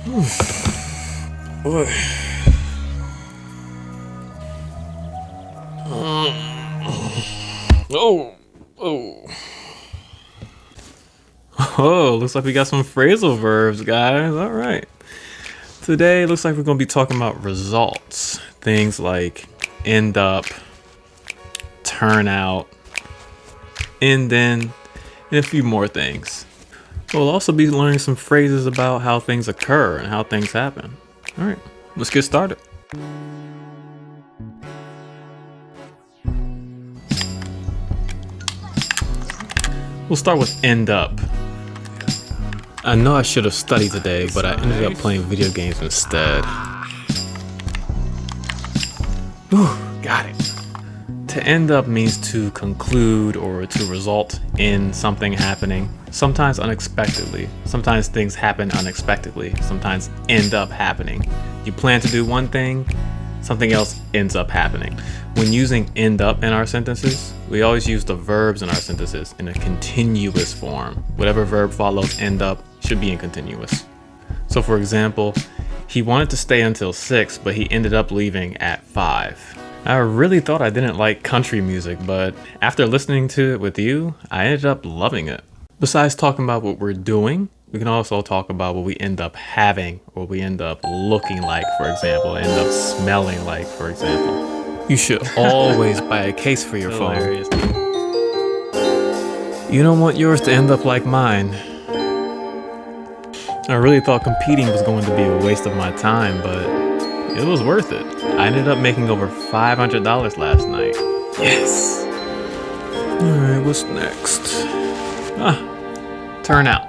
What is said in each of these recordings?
Boy. Oh. Oh, looks like we got some phrasal verbs, guys. All right. Today, looks like we're going to be talking about results. Things like end up, turn out, and then a few more things. We'll also be learning some phrases about how things occur and how things happen. All right, let's get started. We'll start with end up. I know I should have studied today, but I ended up playing video games instead. Whew, got it. To end up means to conclude or to result in something happening, sometimes unexpectedly. Sometimes things happen unexpectedly, sometimes end up happening. You plan to do one thing, something else ends up happening. When using end up in our sentences, we always use the verbs in our sentences in a continuous form. Whatever verb follows end up should be in continuous. So for example, he wanted to stay until 6, but he ended up leaving at 5. I really thought I didn't like country music, but after listening to it with you, I ended up loving it. Besides talking about what we're doing, we can also talk about what we end up having, or what we end up looking like, for example, end up smelling like, for example. You should always buy a case for your phone. You don't want yours to end up like mine. I really thought competing was going to be a waste of my time, but it was worth it. I ended up making over $500 last night. Yes! Alright, what's next? Turnout.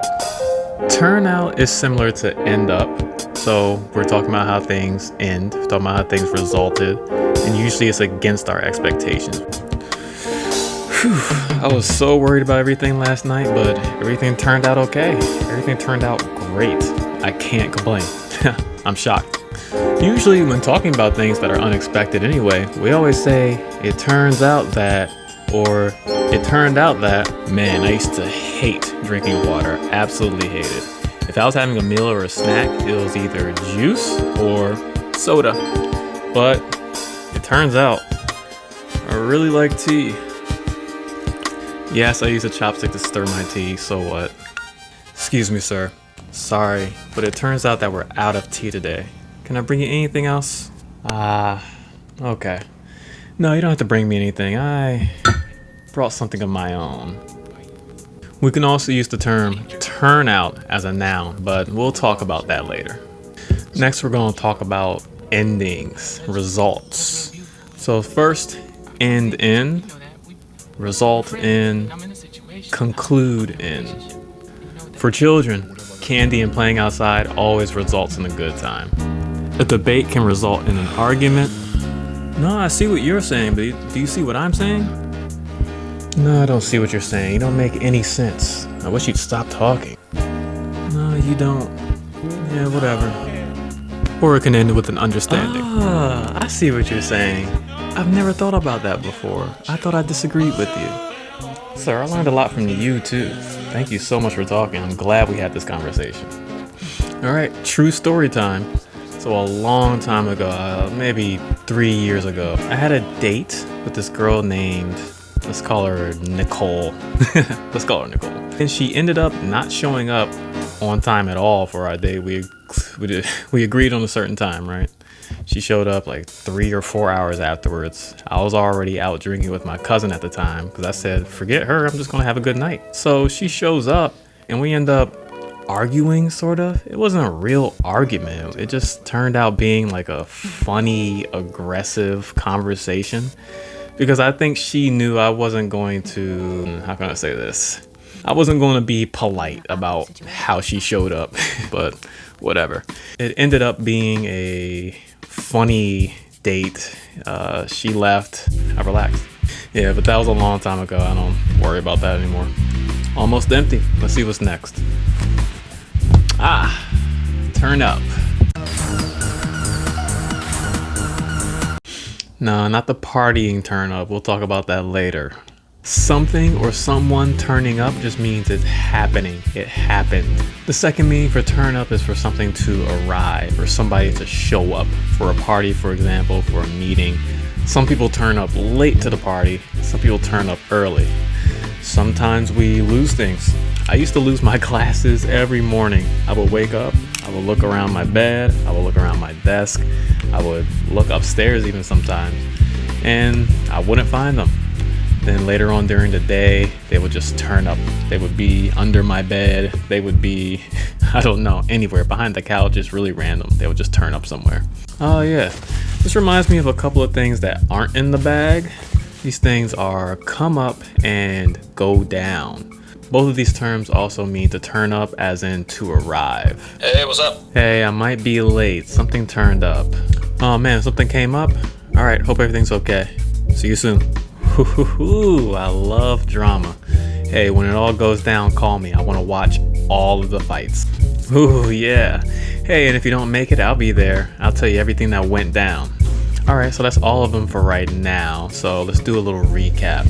Turnout is similar to end up. So we're talking about how things end, we're talking about how things resulted, and usually it's against our expectations. Whew, I was so worried about everything last night, but everything turned out okay. Everything turned out great. I can't complain. I'm shocked. Usually when talking about things that are unexpected anyway, we always say, it turns out that, or it turned out that. Man, I used to hate drinking water, absolutely hate it. If I was having a meal or a snack, it was either juice or soda. But it turns out I really like tea. Yes, I use a chopstick to stir my tea, so what? Excuse me, sir. Sorry, but it turns out that we're out of tea today. Can I bring you anything else? Okay. No, you don't have to bring me anything. I brought something of my own. We can also use the term turnout as a noun, but we'll talk about that later. Next, we're going to talk about endings, results. So first, end in, result in, conclude in. For children, candy and playing outside always results in a good time. A debate can result in an argument. No, I see what you're saying, but do you see what I'm saying? No, I don't see what you're saying. You don't make any sense. I wish you'd stop talking. No, you don't. Yeah, whatever. Or it can end with an understanding. I see what you're saying. I've never thought about that before. I thought I disagreed with you. Sir, I learned a lot from you too. Thank you so much for talking. I'm glad we had this conversation. Alright, true story time. So a long time ago, maybe 3 years ago, I had a date with this girl named, let's call her Nicole. Let's call her Nicole. And she ended up not showing up on time at all for our date. We agreed on a certain time, right? She showed up like 3 or 4 hours afterwards. I was already out drinking with my cousin at the time because I said, forget her, I'm just gonna have a good night. So she shows up and we end up arguing, sort of. It wasn't a real argument. It just turned out being like a funny, aggressive conversation because I think she knew I wasn't going to, how can I say this? I wasn't going to be polite about how she showed up, but whatever. It ended up being a funny date. She left. I relaxed. Yeah, but that was a long time ago. I don't worry about that anymore. Almost empty. Let's see what's next. Turn up. No, not the partying turn up. We'll talk about that later. Something or someone turning up just means it's happening. It happened. The second meaning for turn up is for something to arrive or somebody to show up. For a party, for example, for a meeting. Some people turn up late to the party. Some people turn up early. Sometimes we lose things. I used to lose my glasses every morning. I would wake up, I would look around my bed, I would look around my desk, I would look upstairs even sometimes, and I wouldn't find them. Then later on during the day, they would just turn up. They would be under my bed. They would be, I don't know, anywhere behind the couch. It's really random. They would just turn up somewhere. Oh yeah, this reminds me of a couple of things that aren't in the bag. These things are come up and go down. Both of these terms also mean to turn up as in to arrive. Hey, what's up? Hey, I might be late. Something turned up. Oh man, something came up? Alright, hope everything's okay. See you soon. I love drama. Hey, when it all goes down, call me. I want to watch all of the fights. Ooh, yeah. Hey, and if you don't make it, I'll be there. I'll tell you everything that went down. Alright, so that's all of them for right now. So let's do a little recap.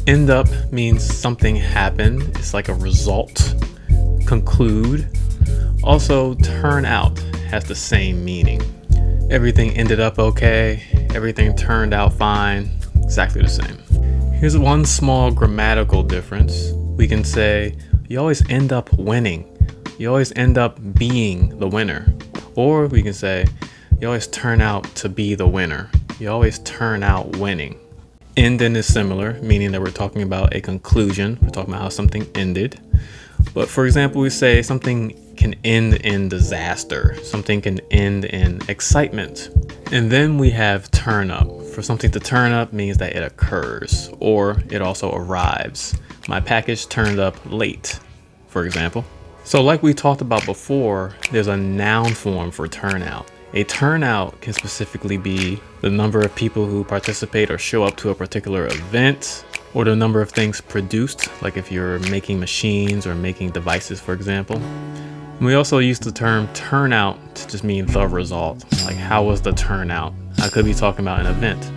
End up means something happened. It's like a result. Conclude. Also, turn out has the same meaning. Everything ended up okay. Everything turned out fine. Exactly the same. Here's one small grammatical difference. We can say, you always end up winning. You always end up being the winner. Or we can say, you always turn out to be the winner. You always turn out winning. Ending is similar, meaning that we're talking about a conclusion. We're talking about how something ended. But for example, we say something can end in disaster. Something can end in excitement. And then we have turn up. For something to turn up means that it occurs, or it also arrives. My package turned up late, for example. So like we talked about before, there's a noun form for turnout. A turnout can specifically be the number of people who participate or show up to a particular event, or the number of things produced, like if you're making machines or making devices, for example. And we also use the term turnout to just mean the result. Like, how was the turnout? I could be talking about an event.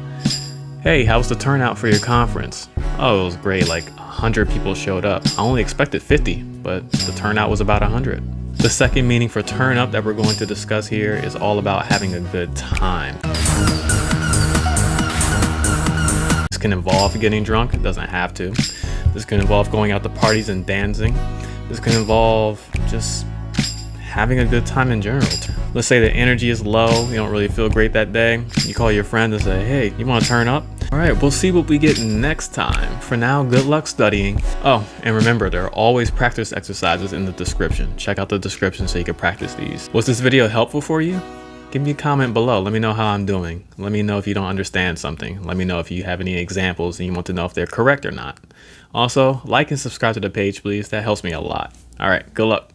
Hey, how was the turnout for your conference? Oh, it was great. Like 100 people showed up. I only expected 50, but the turnout was about 100. The second meaning for turn up that we're going to discuss here is all about having a good time. This can involve getting drunk. It doesn't have to. This can involve going out to parties and dancing. This can involve just having a good time in general. Let's say the energy is low, you don't really feel great that day. You call your friend and say, hey, you want to turn up? All right, we'll see what we get next time. For now, good luck studying. Oh, and remember, there are always practice exercises in the description. Check out the description so you can practice these. Was this video helpful for you? Give me a comment below. Let me know how I'm doing. Let me know if you don't understand something. Let me know if you have any examples and you want to know if they're correct or not. Also, like and subscribe to the page, please. That helps me a lot. All right, good luck.